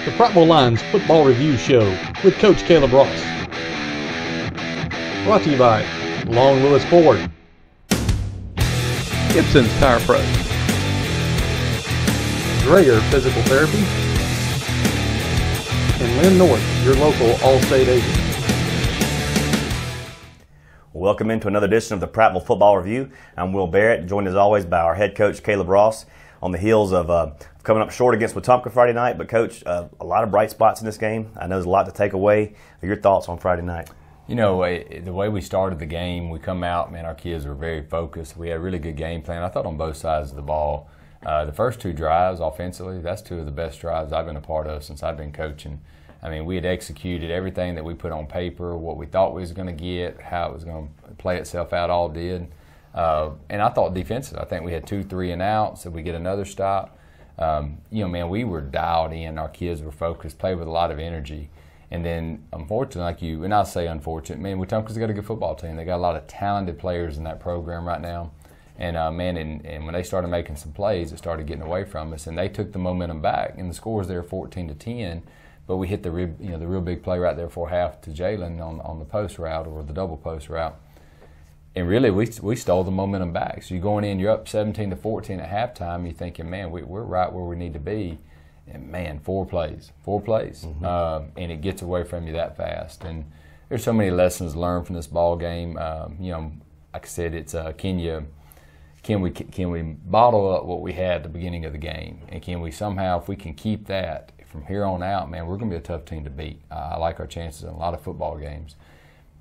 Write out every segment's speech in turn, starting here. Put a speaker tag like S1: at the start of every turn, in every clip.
S1: the Prattville Lions Football Review Show with Coach Caleb Ross. Brought to you by Long Lewis Ford,
S2: Gibson's Tire Pro,
S1: Dreyer Physical Therapy, and Lynn North, your local All-State agent.
S3: Welcome into another edition of the Prattville Football Review. I'm Will Barrett, joined as always by our head coach, Caleb Ross, on the heels of coming up short against Wetumpka Friday night. But, Coach, a lot of bright spots in this game. I know there's a lot to take away. Your thoughts on Friday night?
S4: You know, the way we started the game, we come out, man, our kids were very focused. We had a really good game plan, I thought, on both sides of the ball. The first two drives offensively, that's two of the best drives I've been a part of since I've been coaching. I mean, we had executed everything that we put on paper, what we thought we was going to get, how it was going to play itself out, all did. And I thought defensive. I think we had 2 3 and outs, so we get another stop. You know, man, we were dialed in. Our kids were focused, played with a lot of energy. And then, unfortunately, and I say unfortunate, man, Wetumpka's got a good football team. They got a lot of talented players in that program right now. And, man, and when they started making some plays, it started getting away from us. And they took the momentum back. And the score was there 14-10. But we hit the real big play right there for half to Jalen on the post route or the double post route. And really, we stole the momentum back. So you're going in, you're up 17-14 at halftime. You're thinking, man, we're right where we need to be. And, man, 4 plays. Mm-hmm. And it gets away from you that fast. And there's so many lessons learned from this ball game. You know, like I said, it's can we bottle up what we had at the beginning of the game? And can we somehow, if we can keep that from here on out, man, we're going to be a tough team to beat. I like our chances in a lot of football games.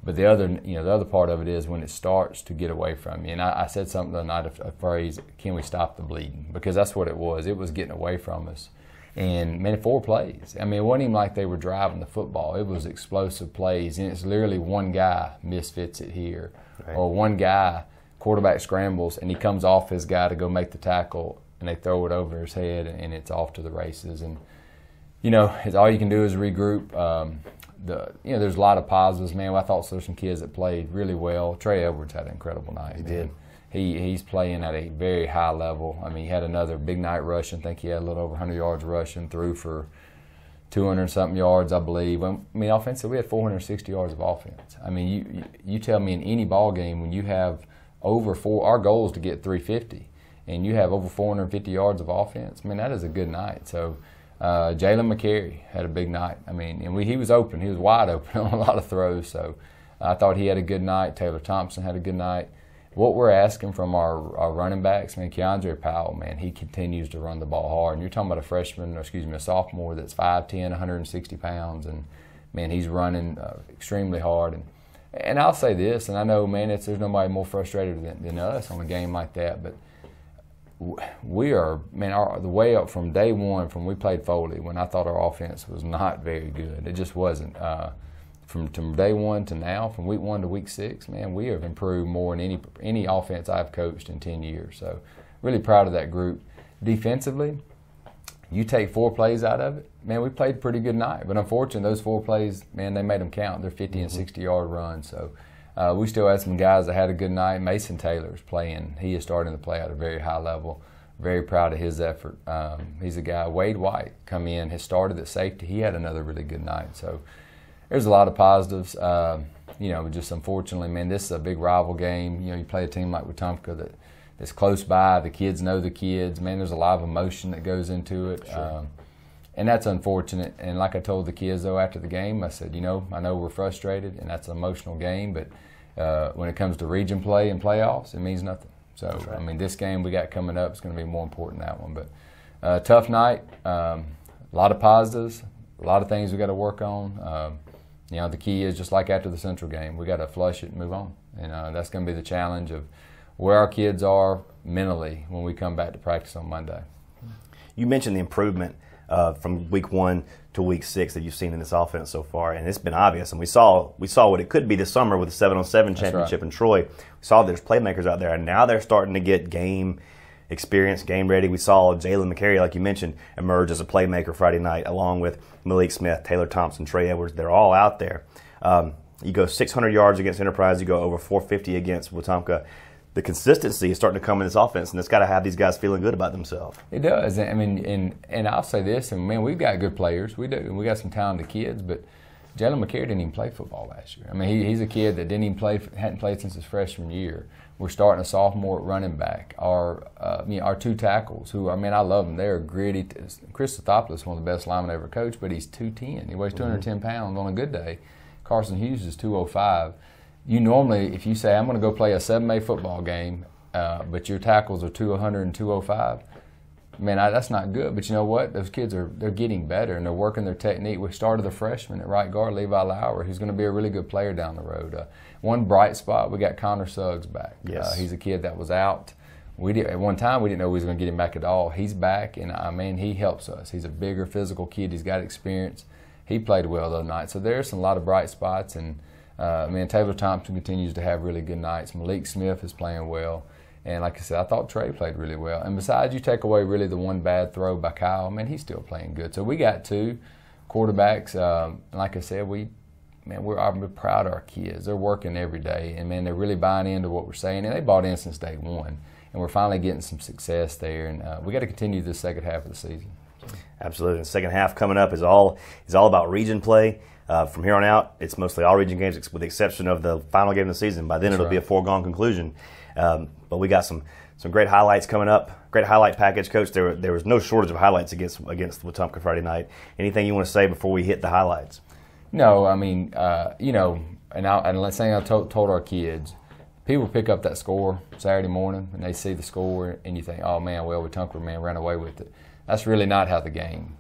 S4: But the other part of it is when it starts to get away from you. And I said something the other night, a phrase, can we stop the bleeding? Because that's what it was. It was getting away from us. And, man, 4 plays. I mean, it wasn't even like they were driving the football. It was explosive plays. And it's literally one guy misfits it here. Right. Or one guy, quarterback scrambles, and he comes off his guy to go make the tackle, and they throw it over his head, and it's off to the races. And, you know, it's all you can do is regroup. There's a lot of positives, man. I thought there's some kids that played really well. Trey Edwards had an incredible night.
S3: He did.
S4: He's playing at a very high level. I mean, he had another big night rushing. I think he had a little over 100 yards rushing, threw for 200-something yards, I believe. I mean, offensively, we had 460 yards of offense. I mean, you tell me in any ball game when you have over 4, our goal is to get 350, and you have over 450 yards of offense, I mean, that is a good night. So, Jalen McCary had a big night. I mean, and he was open. He was wide open on a lot of throws. So I thought he had a good night. Taylor Thompson had a good night. What we're asking from our running backs, man, Keandre Powell, man, he continues to run the ball hard. And you're talking about a sophomore that's 5'10", 160 pounds. And, man, he's running extremely hard. And I'll say this, and I know, man, there's nobody more frustrated than us on a game like that, but we are, man, the way up from day one, from we played Foley, when I thought our offense was not very good. It just wasn't. From day one to now, from week 1 to week 6, man, we have improved more than any offense I've coached in 10 years. So really proud of that group. Defensively, you take 4 plays out of it, man, we played a pretty good night. But unfortunately, those 4 plays, man, they made them count. They're 50 and 60-yard runs. So we still had some guys that had a good night. Mason Taylor's playing. He is starting to play at a very high level. Very proud of his effort. He's a guy. Wade White come in, has started at safety. He had another really good night. So there's a lot of positives. You know, just unfortunately, man, this is a big rival game. You know, you play a team like Wetumpka that's close by. The kids know the kids. Man, there's a lot of emotion that goes into it. Sure. And that's unfortunate. And like I told the kids, though, after the game, I said, you know, I know we're frustrated, and that's an emotional game, but when it comes to region play and playoffs, it means nothing. So, right. I mean, this game we got coming up is going to be more important than that one. But tough night, a lot of positives, a lot of things we got to work on. You know, the key is just like after the Central game, we got to flush it and move on. And that's going to be the challenge of where our kids are mentally when we come back to practice on Monday.
S3: You mentioned the improvement from week 1 to week 6 that you've seen in this offense so far, and it's been obvious. And we saw what it could be this summer with the 7-on-7 championship in Troy. We saw there's playmakers out there, and now they're starting to get game experience, game ready. We saw Jalen McCary, like you mentioned, emerge as a playmaker Friday night, along with Malik Smith, Taylor Thompson, Trey Edwards. They're all out there. You go 600 yards against Enterprise. You go over 450 against Wetumpka. the consistency is starting to come in this offense, and it's got to have these guys feeling good about themselves.
S4: It does. I mean, and I'll say this, and man, we've got good players. We do. And we got some talented kids, but Jalen McCary didn't even play football last year. I mean, he's a kid that hadn't played since his freshman year. We're starting a sophomore at running back. Our two tackles, who, I mean, I love them. They're gritty. Chris Sothopoulos is one of the best linemen I ever coached, but he's 210. He weighs 210 pounds on a good day. Carson Hughes is 205. You normally, if you say, I'm going to go play a 7A football game, but your tackles are 200 and 205, man, that's not good. But you know what? Those kids they're getting better, and they're working their technique. We started a freshman at right guard, Levi Lauer, who's going to be a really good player down the road. One bright spot, we got Connor Suggs back.
S3: Yes.
S4: He's a kid that was out. At one time, we didn't know we was going to get him back at all. He's back, and I mean, he helps us. He's a bigger, physical kid. He's got experience. He played well the other night. So there's a lot of bright spots, and Taylor Thompson continues to have really good nights. Malik Smith is playing well. And like I said, I thought Trey played really well. And besides, you take away really the one bad throw by Kyle, man, he's still playing good. So we got two quarterbacks. Like I said, we're proud of our kids. They're working every day. And, man, they're really buying into what we're saying. And they bought in since day one. And we're finally getting some success there. And we got to continue this second half of the season.
S3: Absolutely. The second half coming up is all about region play. From here on out, it's mostly all region games with the exception of the final game of the season. By then, it'll be a foregone conclusion. But we got some great highlights coming up. Great highlight package, Coach. There was no shortage of highlights against Wetumpka Friday night. Anything you want to say before we hit the highlights?
S4: No, I mean, and let's say I told our kids, people pick up that score Saturday morning and they see the score and you think, oh man, well, Wetumpka ran away with it. That's really not how the game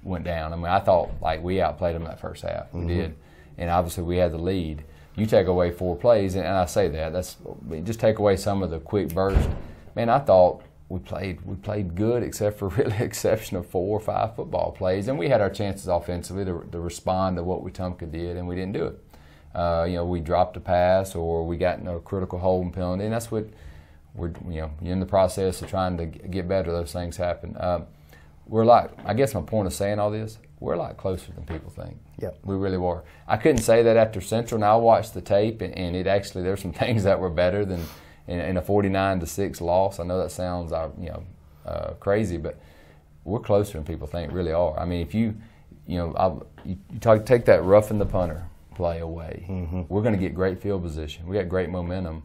S4: went down. I mean, I thought like we outplayed them that first half. We did, and obviously we had the lead. You take away 4 plays, and I say that's just take away some of the quick burst. Man, I thought we played good except for really exceptional 4 or 5 football plays, and we had our chances offensively to respond to what Wetumpka did, and we didn't do it. We dropped a pass or we got in a critical holding penalty, and that's what you're in the process of trying to get better. Those things happen. I guess my point of saying all this, we're a lot closer than people think.
S3: Yep.
S4: We really were. I couldn't say that after Central. Now I watched the tape, and it actually there's some things that were better than in a 49-6 loss. I know that sounds crazy, but we're closer than people think. Really are. I mean, if you take that roughing the punter play away, we're going to get great field position. We got great momentum.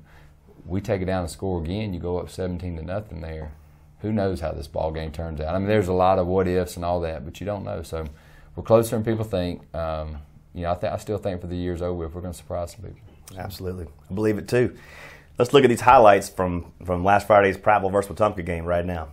S4: We take it down and score again. You go up 17-0 there. Who knows how this ball game turns out? I mean, there's a lot of what ifs and all that, but you don't know. So we're closer than people think. I still think for the year's over if we're going to surprise some people.
S3: Absolutely, I believe it too. Let's look at these highlights from last Friday's Prattville versus Wetumpka game right now.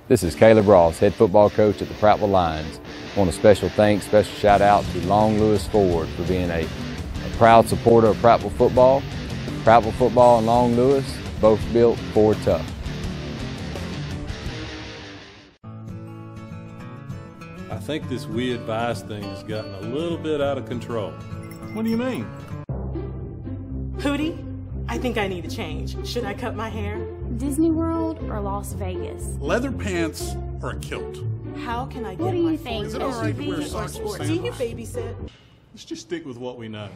S4: This is Caleb Ross, head football coach at the Prattville Lions. I want a special thanks, special shout out to Long Lewis Ford for being a proud supporter of Prattville football. Prattville football and Long Lewis, both built Ford tough.
S2: I think this we advise thing has gotten a little bit out of control.
S5: What do you mean?
S6: Hootie, I think I need a change. Should I cut my hair?
S7: Disney World or Las Vegas?
S5: Leather pants or a kilt?
S6: How can I get
S7: What do
S6: my
S7: you think?
S5: Is it all right to wear
S7: SUV or
S5: socks with
S7: sports?
S6: Do you
S5: sandals?
S6: babysit?
S5: Let's just stick with what we know.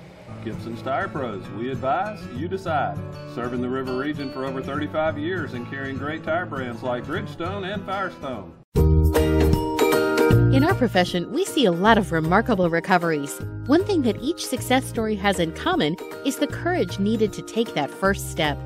S8: Gibson's Tire Pros. We advise, you decide. Serving the River region for over 35 years and carrying great tire brands like Bridgestone and Firestone.
S9: In our profession, we see a lot of remarkable recoveries. One thing that each success story has in common is the courage needed to take that first step.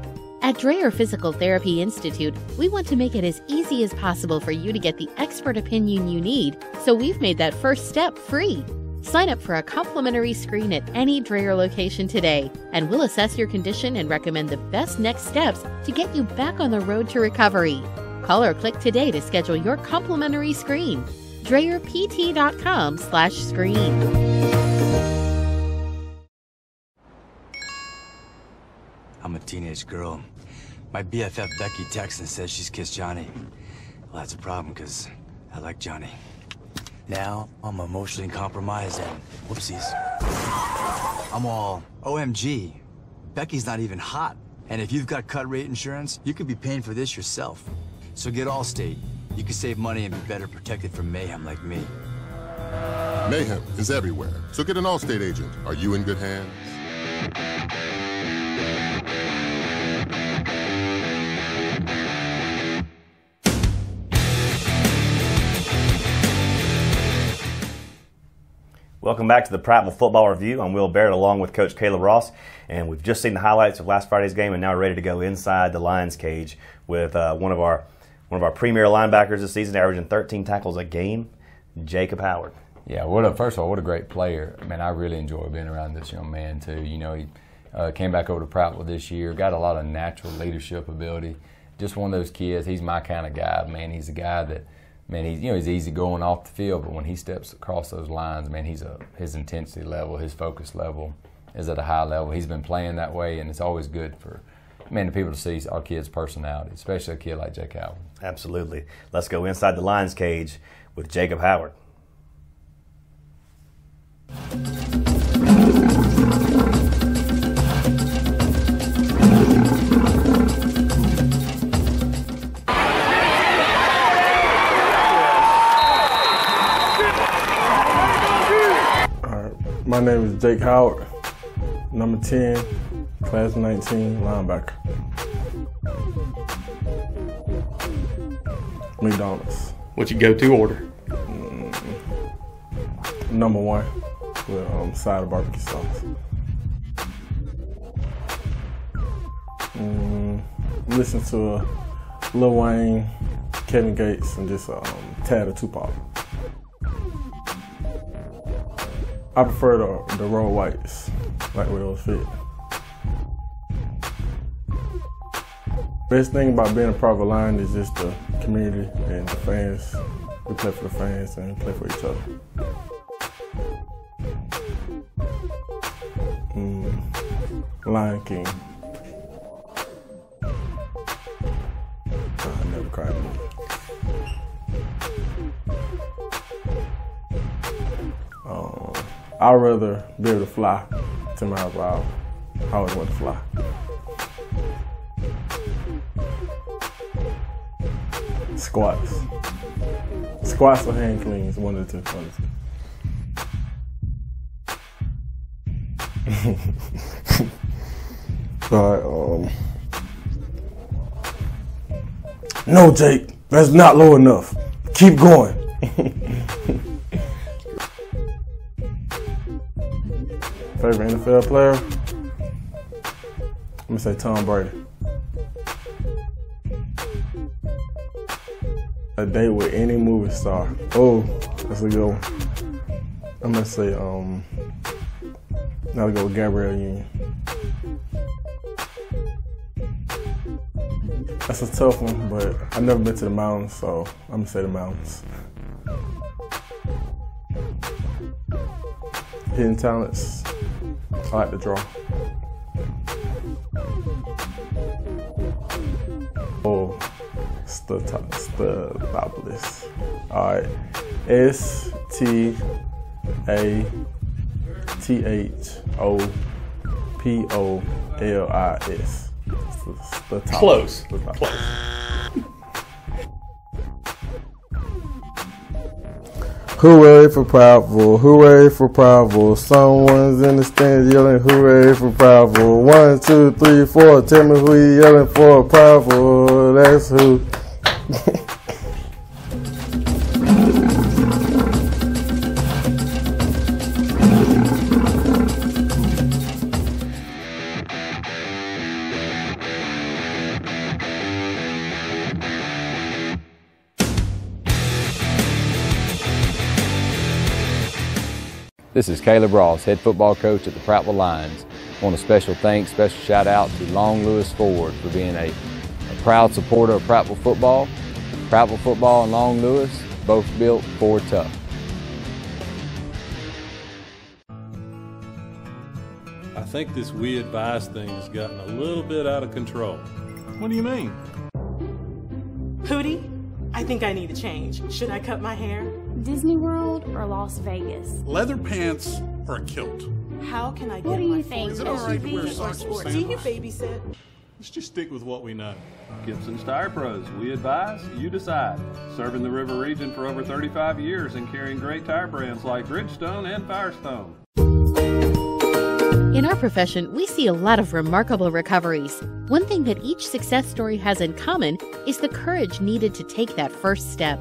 S9: At Dreyer Physical Therapy Institute, we want to make it as easy as possible for you to get the expert opinion you need, so we've made that first step free. Sign up for a complimentary screen at any Dreyer location today, and we'll assess your condition and recommend the best next steps to get you back on the road to recovery. Call or click today to schedule your complimentary screen. DreyerPT.com/screen.
S10: I'm a teenage girl. My BFF Becky texts and says she's kissed Johnny. Well, that's a problem because I like Johnny. Now I'm emotionally compromised and whoopsies. I'm all, OMG, Becky's not even hot. And if you've got cut rate insurance, you could be paying for this yourself. So get Allstate. You can save money and be better protected from mayhem like me.
S11: Mayhem is everywhere, so get an Allstate agent. Are you in good hands?
S3: Welcome back to the Prattville Football Review. I'm Will Barrett along with Coach Caleb Ross, and we've just seen the highlights of last Friday's game and now we're ready to go inside the Lions cage with one of our premier linebackers this season, averaging 13 tackles a game, Jacob Howard.
S4: Yeah, first of all, what a great player. Man, I really enjoy being around this young man, too. You know, he came back over to Prattville this year, got a lot of natural leadership ability. Just one of those kids. He's my kind of guy, man. He's a guy that, man, he's easy going off the field, but when he steps across those lines, man, his intensity level, his focus level is at a high level. He's been playing that way, and it's always good for, man, the people to see our kids' personality, especially a kid like Jake Howard.
S3: Absolutely. Let's go inside the Lions cage with Jacob Howard.
S12: My name is Jake Howard, number 10, class 19, linebacker. McDonald's.
S1: What's your go-to order?
S12: Number 1 with side of barbecue sauce. Listen to Lil Wayne, Kevin Gates, and just a tad of Tupac. I prefer the roll whites, like where those fit. Best thing about being a Prattville Lion is just the community and the fans. We play for the fans and play for each other. Lion King. I never cried. I'd rather be able to fly 10 miles per hour. I always want to fly. Squats. Squats or hand cleans, one of the two. All right, no, Jake, that's not low enough. Keep going. Favorite NFL player? I'm gonna say Tom Brady. A date with any movie star. Oh, that's a good one. I'm gonna say gotta go with Gabrielle Union. That's a tough one, but I've never been to the mountains, so I'm gonna say the mountains. Hidden talents, I like to draw. Oh, Statopolis. All right, Statopolis.
S1: Close.
S12: Hooray for Prattville, hooray for Prattville. Someone's in the stands yelling hooray for Prattville. 1, 2, 3, 4, tell me who you yelling for. Prattville, that's who.
S4: This is Caleb Ross, head football coach at the Prattville Lions. I want a special thanks, special shout out to Long Lewis Ford for being a proud supporter of Prattville football. Prattville football and Long Lewis, both built Ford tough.
S2: I think this we advise thing has gotten a little bit out of control.
S5: What do you mean?
S6: Hootie, I think I need a change. Should I cut my hair?
S7: Disney World or Las Vegas?
S5: Leather pants or a kilt?
S6: How can I get
S7: What do
S6: my
S7: you think?
S5: Is it all right to wear
S6: SUV or
S5: socks with
S6: sport? Do you
S5: sandals?
S6: babysit?
S5: Let's just stick with what we know.
S8: Gibson's Tire Pros, we advise, you decide. Serving the River region for over 35 years and carrying great tire brands like Bridgestone and Firestone.
S9: In our profession, we see a lot of remarkable recoveries. One thing that each success story has in common is the courage needed to take that first step.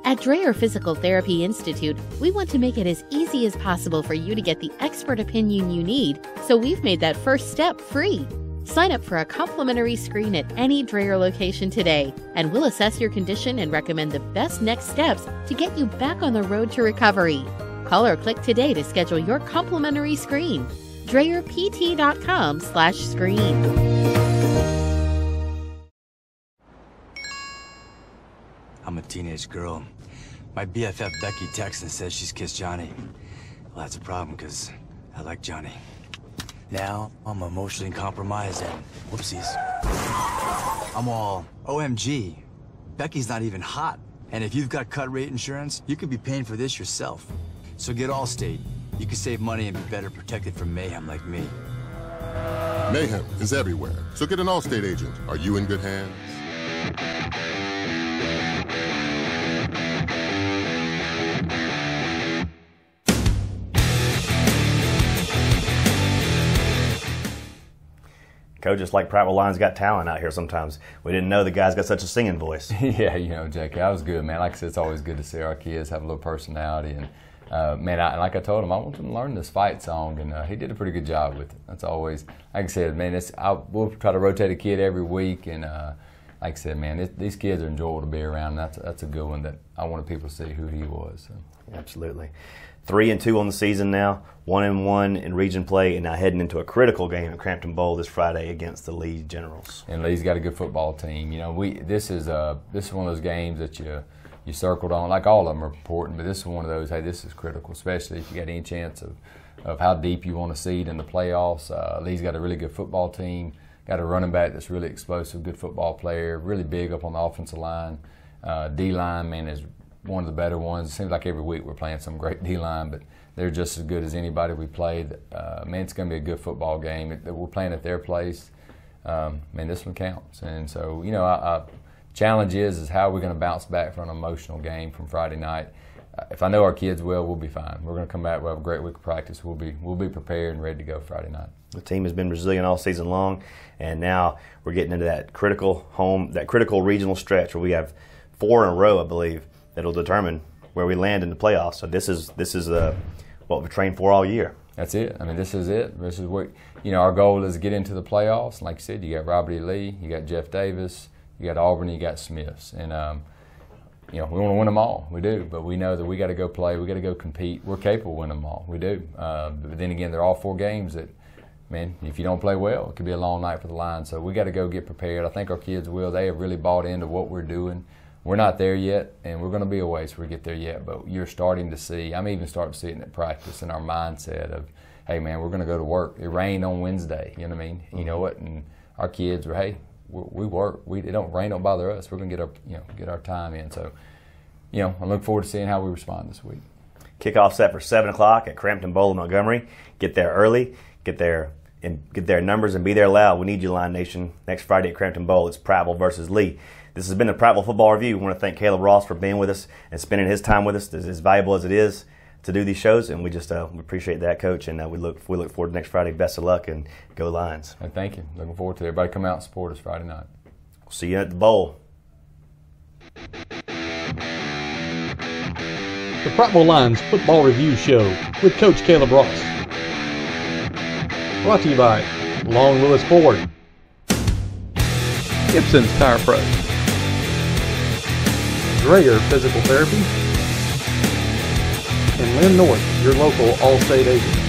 S9: At Dreyer Physical Therapy Institute, we want to make it as easy as possible for you to get the expert opinion you need, so we've made that first step free. Sign up for a complimentary screen at any Dreyer location today, and we'll assess your condition and recommend the best next steps to get you back on the road to recovery. Call or click today to schedule your complimentary screen. DreyerPT.com/screen.
S10: I'm a teenage girl. My BFF Becky texts and says she's kissed Johnny. Well, that's a problem, because I like Johnny. Now, I'm emotionally compromised and whoopsies. I'm all, OMG, Becky's not even hot. And if you've got cut rate insurance, you could be paying for this yourself. So get Allstate. You can save money and be better protected from mayhem like me.
S11: Mayhem is everywhere, so get an Allstate agent. Are you in good hands?
S3: Coach, just like Prattville Lions got talent out here sometimes. We didn't know the guy's got such a singing voice.
S4: Yeah, you know, Jake, that was good, man. Like I said, it's always good to see our kids have a little personality. And, man, like I told him, I want them to learn this fight song, and he did a pretty good job with it. That's always, like I said, man, we'll try to rotate a kid every week. And like I said, man, these kids are enjoyable to be around. That's a good one that I wanted people to see who he was. So.
S3: Absolutely. 3-2 on the season now, 1-1 in region play, and now heading into a critical game at Crampton Bowl this Friday against the Lee Generals.
S4: And Lee's got a good football team. You know, this is one of those games that you circled on. Like all of them are important, but this is one of those. Hey, this is critical, especially if you got any chance of how deep you want to seed in the playoffs. Lee's got a really good football team. Got a running back that's really explosive, good football player, really big up on the offensive line. D-line, man, is one of the better ones. It seems like every week we're playing some great D-line, but they're just as good as anybody we played. Man, it's going to be a good football game. We're playing at their place. Man, this one counts. And so, you know, challenge is how are we going to bounce back from an emotional game from Friday night. If I know our kids well, we'll be fine. We're going to come back. We'll have a great week of practice. We'll be prepared and ready to go Friday night.
S3: The team has been resilient all season long, and now we're getting into that critical regional stretch where we have 4 in a row, I believe, that'll determine where we land in the playoffs. So this is what we've trained for all year.
S4: That's it. I mean, this is it. This is what, you know, our goal is to get into the playoffs. Like you said, you got Robert E. Lee, you got Jeff Davis, you got Auburn, you got Smiths, and you know, we want to win them all. We do, but we know that we got to go play. We got to go compete. We're capable of winning them all. We do. But then again, they're all 4 games that man, if you don't play well, it could be a long night for the Lions. So we got to go get prepared. I think our kids will. They have really bought into what we're doing. We're not there yet, and we're going to be a ways before we get there yet, but you're starting to see, I'm even starting to see it in practice in our mindset of, hey, man, we're going to go to work. It rained on Wednesday, you know what I mean? You know what? And our kids were, hey, we work. Rain don't bother us. We're going to get our time in. So, I look forward to seeing how we respond this week.
S3: Kickoff set for 7 o'clock at Crampton Bowl in Montgomery. Get there early, get their numbers, and be there loud. We need you, Lion Nation. Next Friday at Crampton Bowl, it's Prattville versus Lee. This has been the Prattville Football Review. We want to thank Caleb Ross for being with us and spending his time with us. It's as valuable as it is to do these shows, and we just we appreciate that, Coach. And we look forward to next Friday. Best of luck, and go Lions.
S4: And thank you. Looking forward to it. Everybody come out and support us Friday night.
S3: We'll see you at the bowl.
S1: The Prattville Lions Football Review Show with Coach Caleb Ross. Brought to you by Long Lewis Ford,
S13: Gibson's Tire Pros,
S1: Dreyer Physical Therapy, and Lynn North, your local All-State agent.